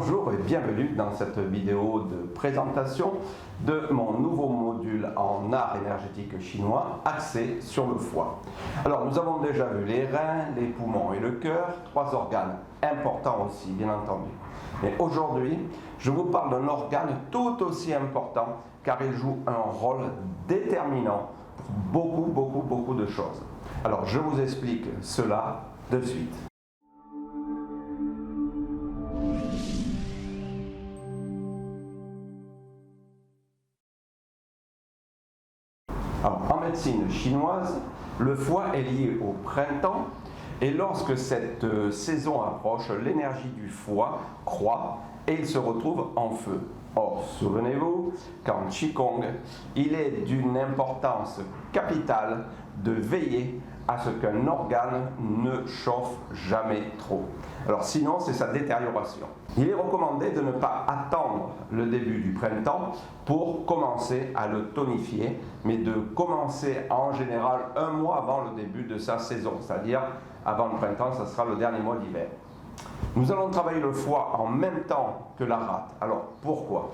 Bonjour et bienvenue dans cette vidéo de présentation de mon nouveau module en art énergétique chinois axé sur le foie. Alors nous avons déjà vu les reins, les poumons et le cœur, trois organes importants aussi bien entendu. Mais aujourd'hui je vous parle d'un organe tout aussi important car il joue un rôle déterminant pour beaucoup de choses. Alors je vous explique cela de suite. Alors, en médecine chinoise, le foie est lié au printemps et lorsque cette saison approche, l'énergie du foie croît et il se retrouve en feu. Or, souvenez-vous qu'en Qigong, il est d'une importance capitale de veiller à ce qu'un organe ne chauffe jamais trop. Alors sinon, c'est sa détérioration. Il est recommandé de ne pas attendre le début du printemps pour commencer à le tonifier, mais de commencer en général un mois avant le début de sa saison, c'est-à-dire avant le printemps, ça sera le dernier mois d'hiver. Nous allons travailler le foie en même temps que la rate. Alors pourquoi ?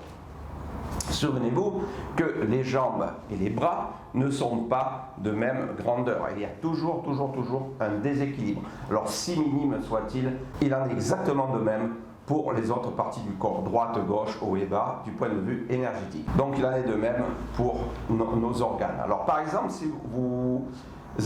Souvenez-vous que les jambes et les bras ne sont pas de même grandeur. Il y a toujours un déséquilibre. Alors si minime soit-il, il en est exactement de même pour les autres parties du corps, droite, gauche, haut et bas, du point de vue énergétique. Donc il en est de même pour nos organes. Alors par exemple, si vous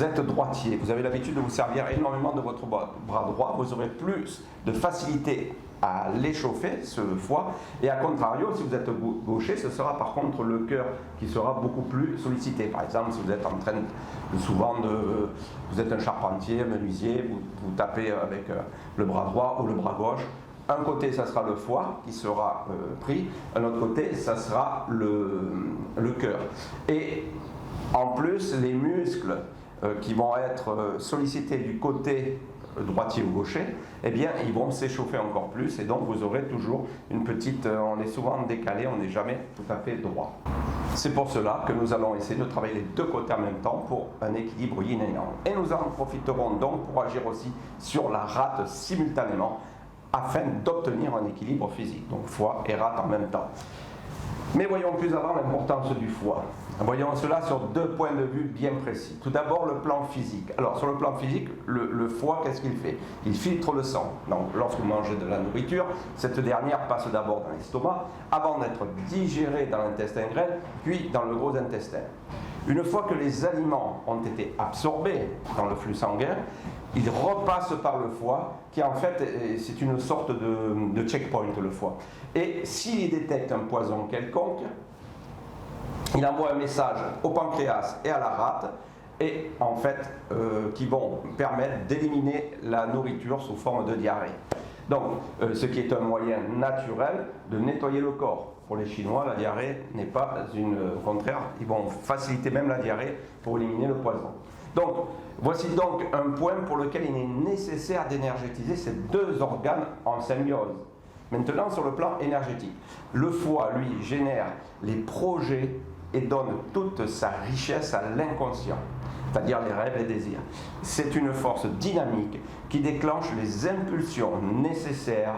êtes droitier, vous avez l'habitude de vous servir énormément de votre bras droit, vous aurez plus de facilité à l'échauffer, ce foie, et à contrario, si vous êtes gaucher, ce sera par contre le cœur qui sera beaucoup plus sollicité. Par exemple, si vous êtes en train vous êtes un charpentier, menuisier, vous tapez avec le bras droit ou le bras gauche, un côté ça sera le foie qui sera pris, un autre côté ça sera le cœur. Et en plus, les muscles qui vont être sollicités du côté droitier ou gaucher, eh bien ils vont s'échauffer encore plus et donc vous aurez toujours une petite, on est souvent décalé, on n'est jamais tout à fait droit. C'est pour cela que nous allons essayer de travailler les deux côtés en même temps pour un équilibre yin et yang. Et nous en profiterons donc pour agir aussi sur la rate simultanément afin d'obtenir un équilibre physique, donc foie et rate en même temps. Mais voyons plus avant l'importance du foie. Voyons cela sur deux points de vue bien précis. Tout d'abord, le plan physique. Alors, sur le plan physique, le foie, qu'est-ce qu'il fait? Il filtre le sang. Donc, lorsque vous mangez de la nourriture, cette dernière passe d'abord dans l'estomac, avant d'être digérée dans l'intestin grêle, puis dans le gros intestin. Une fois que les aliments ont été absorbés dans le flux sanguin, ils repassent par le foie, qui en fait, c'est une sorte de checkpoint, le foie. Et s'il détecte un poison quelconque, il envoie un message au pancréas et à la rate, et en fait, qui vont permettre d'éliminer la nourriture sous forme de diarrhée. Donc, ce qui est un moyen naturel de nettoyer le corps. Pour les Chinois, la diarrhée n'est pas au contraire, ils vont faciliter même la diarrhée pour éliminer le poison. Donc, voici donc un point pour lequel il est nécessaire d'énergétiser ces deux organes en symbiose. Maintenant, sur le plan énergétique, le foie, lui, génère les projets et donne toute sa richesse à l'inconscient, c'est-à-dire les rêves et désirs. C'est une force dynamique qui déclenche les impulsions nécessaires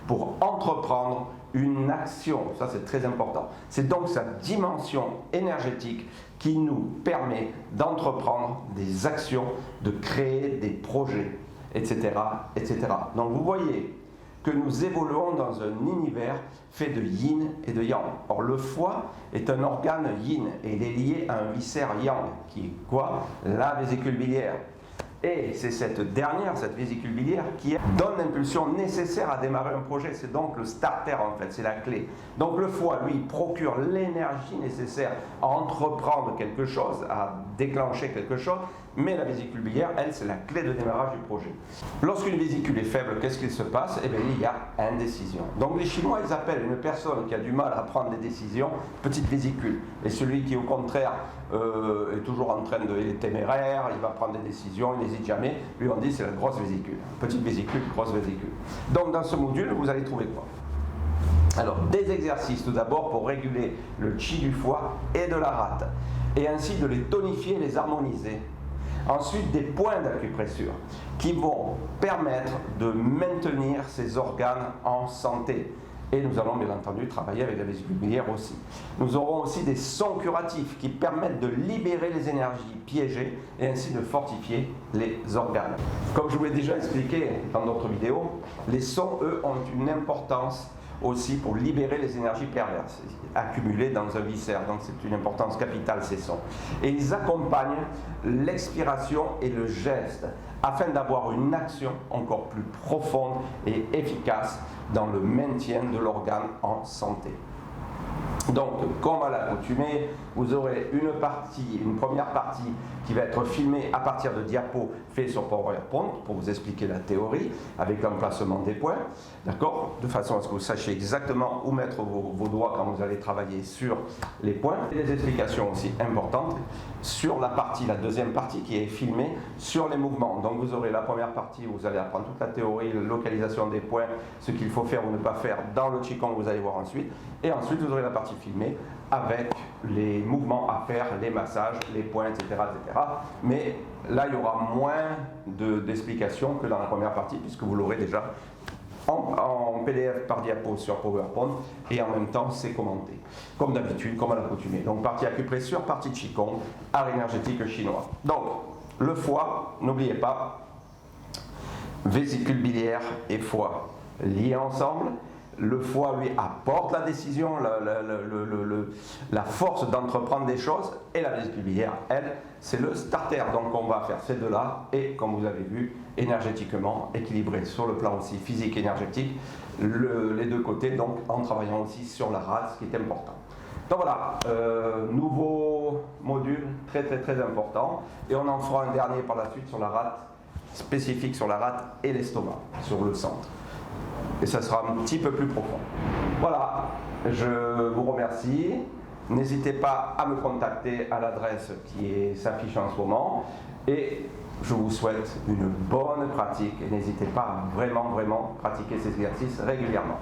pour entreprendre une action. Ça, c'est très important. C'est donc sa dimension énergétique qui nous permet d'entreprendre des actions, de créer des projets, etc., etc. Donc vous voyez que nous évoluons dans un univers fait de yin et de yang. Or le foie est un organe yin et il est lié à un viscère yang, qui est quoi? La vésicule biliaire. Et c'est cette dernière, cette vésicule biliaire, qui donne l'impulsion nécessaire à démarrer un projet. C'est donc le starter en fait, c'est la clé. Donc le foie, lui, procure l'énergie nécessaire à entreprendre quelque chose, à déclencher quelque chose, mais la vésicule biliaire, elle, c'est la clé de démarrage du projet. Lorsqu'une vésicule est faible, qu'est-ce qu'il se passe? Eh bien, il y a indécision. Donc les Chinois, ils appellent une personne qui a du mal à prendre des décisions, petite vésicule. Et celui qui, au contraire, est toujours en train il est téméraire, il va prendre des décisions, il n'hésite jamais, lui on dit c'est la grosse vésicule. Petite vésicule, grosse vésicule. Donc dans ce module, vous allez trouver quoi? Alors, des exercices tout d'abord pour réguler le qi du foie et de la rate, et ainsi de les tonifier et les harmoniser, Ensuite, des points d'acupressure qui vont permettre de maintenir ces organes en santé. Et nous allons bien entendu travailler avec la vésicule biliaire aussi. Nous aurons aussi des sons curatifs qui permettent de libérer les énergies piégées et ainsi de fortifier les organes. Comme je vous l'ai déjà expliqué dans d'autres vidéos, les sons, eux, ont une importance aussi pour libérer les énergies perverses accumulées dans un viscère. Donc c'est une importance capitale, ces sons. Et ils accompagnent l'expiration et le geste afin d'avoir une action encore plus profonde et efficace dans le maintien de l'organe en santé. Donc, comme à l'accoutumée, vous aurez une première partie qui va être filmée à partir de diapos faits sur PowerPoint pour vous expliquer la théorie avec l'emplacement des points, d'accord, de façon à ce que vous sachiez exactement où mettre vos doigts quand vous allez travailler sur les points. Et des explications aussi importantes sur la deuxième partie qui est filmée sur les mouvements. Donc vous aurez la première partie où vous allez apprendre toute la théorie, la localisation des points, ce qu'il faut faire ou ne pas faire dans le Qigong que vous allez voir ensuite. Et ensuite vous aurez la partie filmée avec les mouvements à faire, les massages, les points, etc. etc. Mais là, il y aura moins d'explications que dans la première partie, puisque vous l'aurez déjà en PDF par diapo sur PowerPoint, et en même temps, c'est commenté, comme d'habitude, comme à l'accoutumée. Donc, partie acupressure, partie Qigong, art énergétique chinois. Donc, le foie, n'oubliez pas, vésicule biliaire et foie liés ensemble. Le foie, lui, apporte la décision, la force d'entreprendre des choses, et la vésicule biliaire, elle, c'est le starter. Donc on va faire ces deux-là, et comme vous avez vu, énergétiquement équilibré sur le plan aussi physique et énergétique, les deux côtés, donc en travaillant aussi sur la rate, ce qui est important. Donc voilà, nouveau module très très très important, et on en fera un dernier par la suite sur la rate, spécifique sur la rate et l'estomac, sur le centre. Et ça sera un petit peu plus profond. Voilà, je vous remercie. N'hésitez pas à me contacter à l'adresse qui s'affiche en ce moment. Et je vous souhaite une bonne pratique. Et n'hésitez pas à vraiment pratiquer ces exercices régulièrement.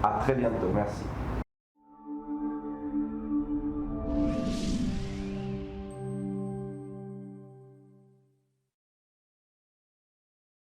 À très bientôt. Merci.